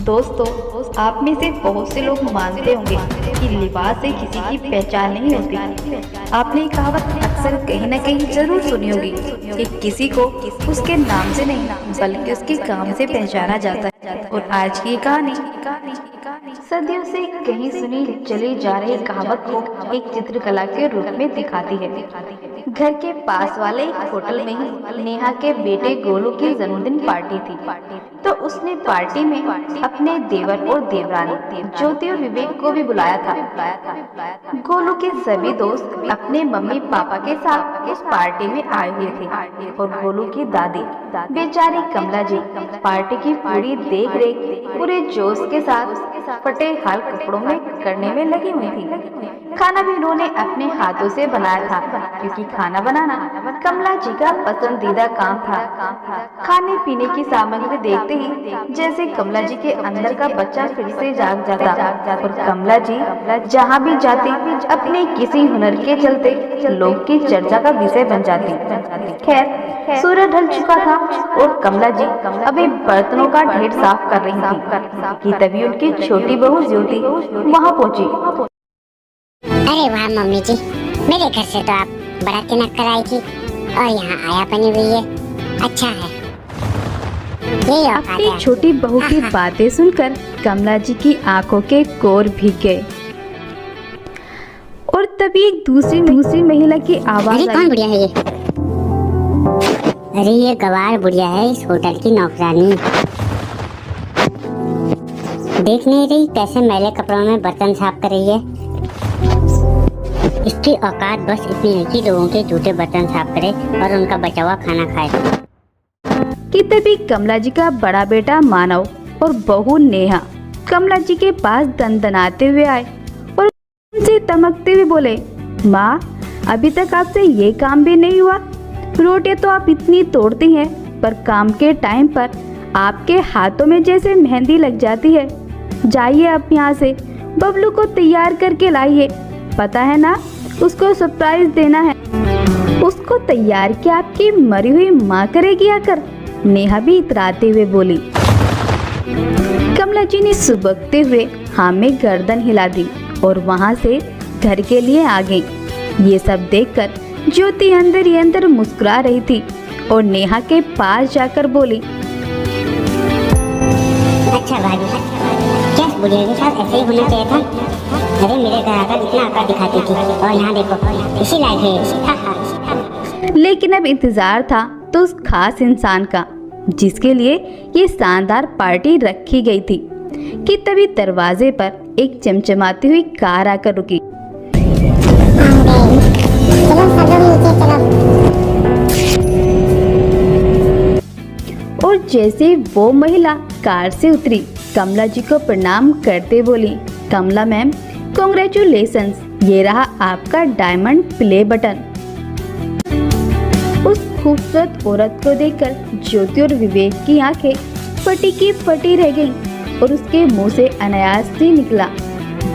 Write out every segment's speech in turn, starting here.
दोस्तों, आप में से बहुत से लोग मानते होंगे कि लिबास से किसी की पहचान नहीं होती। आपने ये कहावत अक्सर कहीं न कहीं जरूर सुनी होगी कि किसी को उसके नाम से नहीं बल्कि उसके काम से पहचाना जाता है। और आज की कहानी सदियों से कहीं सुनी चली जा रही कहावत को एक चित्रकला के रूप में दिखाती है। घर के पास वाले एक होटल में ही नेहा के बेटे गोलू की जन्मदिन पार्टी थी। तो उसने पार्टी में अपने देवर और देवरानी ज्योति और विवेक को भी बुलाया था। गोलू के सभी दोस्त अपने मम्मी पापा के साथ उस पार्टी में आए हुए थे और गोलू की दादी बेचारी कमला जी पार्टी की पूरी देख रेख पूरे जोश के साथ फटे हाल कपड़ों में करने में लगी हुई थी। खाना भी उन्होंने अपने हाथों से बनाया था, क्योंकि खाना बनाना कमला जी का पसंदीदा काम था। खाने पीने की सामग्री देखते ही जैसे कमला जी के अंदर का बच्चा फिर से जाग जाता और कमला जी जहाँ भी जाती अपने किसी हुनर के चलते लोग की चर्चा का विषय बन जाती। खैर, सूरज ढल चुका था और कमला जी अभी बर्तनों का ढेर साफ कर रही थी कि तभी उनकी छोटी बहू ज्योति वहाँ पहुँची। अरे वाह मम्मी जी, मेरे घर से तो आप बाराती नक्कर आई थी और यहाँ आया बनी हुई है। अच्छा है। अपनी छोटी बहू की बातें सुनकर कमला जी की आंखों के कोर भीग गए और तभी एक दूसरी महिला की आवाज आई। कौन बुढ़िया है ये? अरे ये गवार बुढ़िया है, इस होटल की नौकरानी। देख नहीं रही कैसे मैले कपड़ों में बर्तन साफ कर रही है? इसकी औकात बस इतनी है कि लोगों के जूठे बर्तन साफ करे और उनका बचा हुआ खाना खाए। कि तभी कमला जी का बड़ा बेटा मानव और बहू नेहा कमला जी के पास दंदनाते हुए आए और उनसे तमकते हुए बोले, माँ, अभी तक आपसे ये काम भी नहीं हुआ। रोटियां तो आप इतनी तोड़ती हैं, पर काम के टाइम पर आपके हाथों में जैसे मेहंदी लग जाती है। जाइए अब यहाँ से, बबलू को तैयार करके लाइए। पता है ना, उसको सरप्राइज देना है। उसको तैयार क्या आपकी मरी हुई माँ करेगी आकर? नेहा भी इतराते हुए बोली। कमला जी ने सुबकते हुए हाँ में गर्दन हिला दी और वहाँ से घर के लिए आ गई। ये सब देखकर ज्योति अंदर ही अंदर मुस्कुरा रही थी और नेहा के पास जाकर बोली, अच्छा भाभी, क्या बुढ़िया के साथ ऐसे ही होना चाहिए था? अरे मेरे घर आकर इतना आकर दिखाती थी और यहाँ देखो इसी लायक है। लेकिन अब इंतजार था तो उस खास इंसान का जिसके लिए ये शानदार पार्टी रखी गई थी कि तभी दरवाजे पर एक चमचमाती हुई कार आकर रुकी। और जैसे वो महिला कार से उतरी, कमला जी को प्रणाम करते बोली, कमला मैम, कॉन्ग्रेचुलेशंस, ये रहा आपका डायमंड प्ले बटन। उस खूबसूरत औरत को देखकर ज्योति और विवेक की आंखें फटी की फटी रह गईं और उसके मुंह से अनायास ही निकला,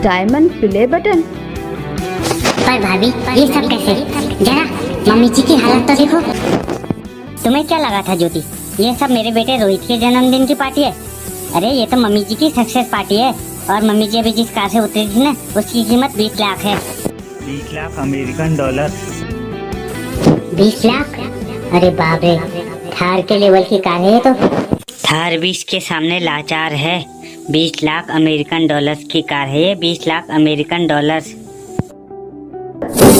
डायमंड प्ले बटन। पर भाभी, ये सब कैसे? जरा मम्मी जी की हालत तो देखो। तुम्हें क्या लगा था ज्योति, ये सब मेरे बेटे रोहित के जन्मदिन की पार्टी है? अरे ये तो मम्मी जी की सक्सेस पार्टी है और मम्मी जी अभी जिस कार से उतरी थी ना, उसकी कीमत 20 लाख है। 20 लाख अमेरिकन डॉलर। 20 लाख? अरे बाप रे, थार के लेवल की कार है ये तो। थार 20 के सामने लाचार है। 20 लाख अमेरिकन डॉलर्स की कार है ये, 20 लाख अमेरिकन डॉलर्स।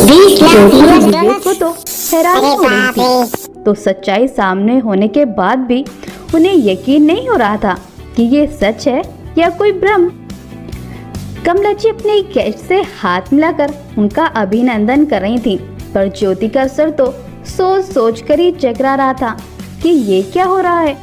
20 लाख को तो हैरानी हो रही थी। तो सच्चाई सामने होने के बाद भी उन्हें यकीन नहीं हो रहा था कि ये सच है या कोई भ्रम। कमला जी अपने गेस्ट से हाथ मिलाकर उनका अभिनंदन कर रही थी, पर ज्योति का सर तो सोच सोच कर ही चकरा रहा था कि ये क्या हो रहा है।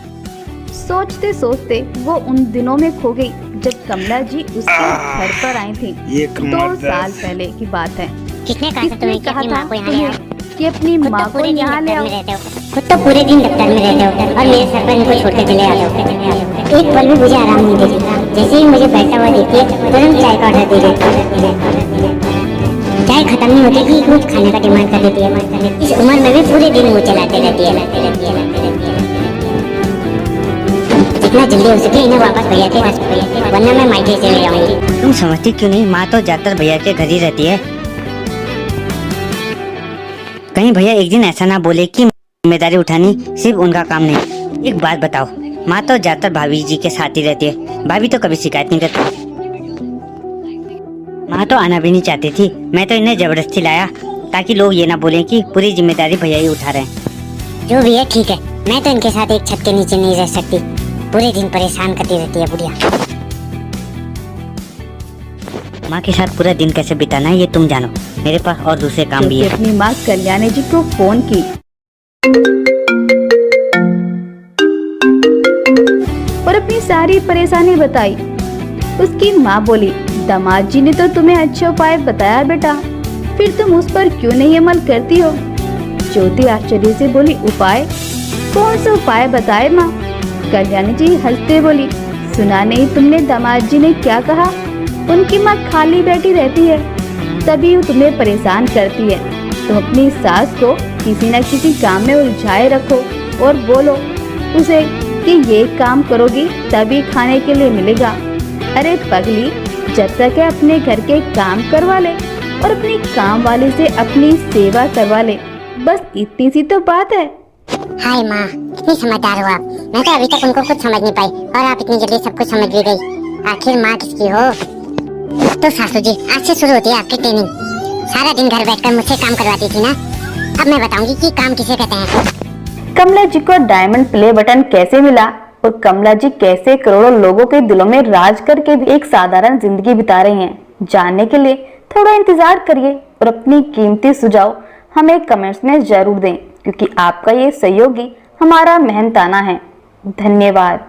सोचते सोचते वो उन दिनों में खो गई जब कमला जी उसके घर पर आई थी। 2 साल पहले की बात है। किसने कहा था तुम्हें कि अपनी माँ को यहाँ ले आओ? खुद तो पूरे दिन दफ्तर में रहते हो और मेरे सर पर इनको छोड़ के चले आते हो। एक पल भी मुझे आराम नहीं देती। जैसे ही मुझे बैठा हुआ देखती है तुरंत चाय का ऑर्डर दे देती। चाय खत्म नहीं होती कि कुछ खाने का डिमांड कर देती है। इस उम्र में भी पूरे दिन मुँह चलाते रहती है। जितना जल्दी हो सके इन्हें वापस भैया के पास, वरना मैं मायके से ले जाऊंगी। तुम समझती क्यों नहीं? माँ तो ज्यादातर भैया के घर ही रहती है। कहीं भैया एक दिन ऐसा ना बोले कि जिम्मेदारी उठानी सिर्फ उनका काम नहीं। एक बात बताओ, माँ तो ज्यादातर भाभी जी के साथ ही रहती है, भाभी तो कभी शिकायत नहीं करती। माँ तो आना भी नहीं चाहती थी, मैं तो इन्हें जबरदस्ती लाया ताकि लोग ये ना बोलें कि पूरी जिम्मेदारी भैया ही उठा रहे हैं। जो भी है ठीक है, मैं तो इनके साथ एक छत के नीचे नहीं रह सकती, पूरे दिन परेशान करती रहती है बुढ़िया। माँ के साथ पूरा दिन कैसे बिताना है ये तुम जानो, मेरे पास और दूसरे काम भी ज्योति है। अपनी माँ कल्याणी जी को फोन की और अपनी सारी परेशानी बताई। उसकी माँ बोली, दामाद जी ने तो तुम्हें अच्छा उपाय बताया बेटा, फिर तुम उस पर क्यों नहीं अमल करती हो? ज्योति आश्चर्य से बोली, उपाय? कौन सा उपाय बताए माँ? कल्याणी जी हंसते बोली, सुना नहीं तुमने दामाद जी ने क्या कहा? उनकी माँ खाली बैठी रहती है, तभी वो तुम्हें परेशान करती है। तुम अपनी सास को किसी न किसी काम में उलझाए रखो और बोलो उसे कि ये काम करोगी तभी खाने के लिए मिलेगा। अरे पगली, जब तक है अपने घर के काम करवा ले और अपनी काम वाले से अपनी सेवा करवा ले, बस इतनी सी तो बात है। हाय माँ, कितनी समझदार हो आप। मैं तो अभी तक उनको कुछ समझ नहीं पाई और आप इतनी जल्दी सब कुछ समझ भी गई। आखिर माँ किसकी हो? तो सासू जी, आज से शुरू होती है आपकी ट्रेनिंग। सारा दिन घर बैठकर मुझसे काम करवाती थी ना, अब मैं बताऊंगी कि काम किसे कहते हैं। कमला जी को डायमंड प्ले बटन कैसे मिला और कमला जी कैसे करोड़ों लोगों के दिलों में राज करके भी एक साधारण जिंदगी बिता रही हैं, जानने के लिए थोड़ा इंतजार करिए और अपनी कीमती सुझाव हमें कमेंट्स में जरूर दें, क्योंकि आपका ये सहयोगी हमारा मेहनताना है। धन्यवाद।